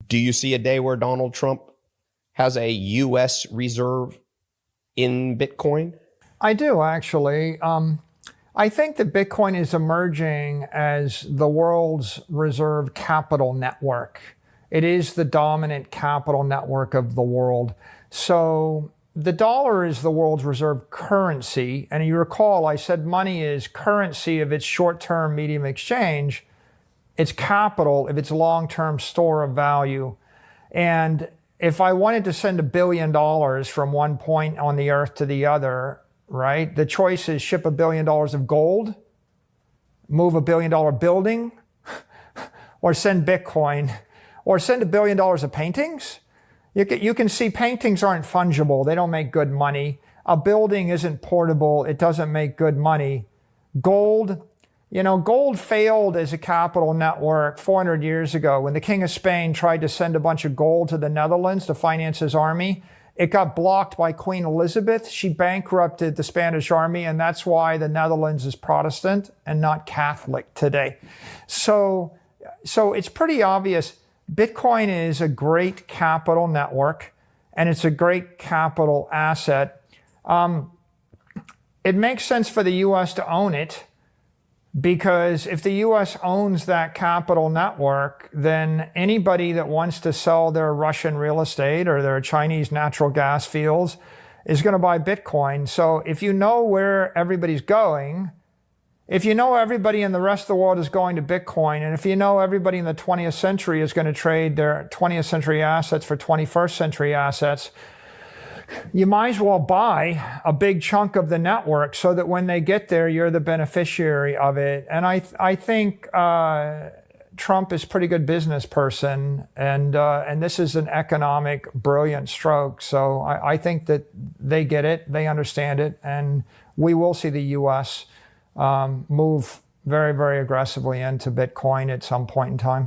Do you see a day where Donald Trump has a U.S. reserve in Bitcoin? I do, actually. I think that Bitcoin is emerging as the world's reserve capital network. It is the dominant capital network of the world. So the dollar is the world's reserve currency. And you recall, I said money is currency if it's short-term medium exchange. It's capital if it's long-term store of value. And if I wanted to send $1 billion from one point on the earth to the other, right? The choice is ship $1 billion of gold, move $1 billion building, or send Bitcoin, or send $1 billion of paintings. You can see paintings aren't fungible. They don't make good money. A building isn't portable. It doesn't make good money. Gold, gold failed as a capital network 400 years ago when the King of Spain tried to send a bunch of gold to the Netherlands to finance his army. It got blocked by Queen Elizabeth. She bankrupted the Spanish army, and that's why the Netherlands is Protestant and not Catholic today. So it's pretty obvious. Bitcoin is a great capital network, and it's a great capital asset. It makes sense for the U.S. to own it, because if the U.S. owns that capital network, then anybody that wants to sell their Russian real estate or their Chinese natural gas fields is going to buy Bitcoin. So if you know where everybody's going, if you know everybody in the rest of the world is going to Bitcoin, and if you know everybody in the 20th century is going to trade their 20th century assets for 21st century assets, you might as well buy a big chunk of the network so that when they get there, you're the beneficiary of it. And I think Trump is a pretty good business person, and this is an economic brilliant stroke. So I think that they get it, they understand it, and we will see the U.S. move very, very aggressively into Bitcoin at some point in time.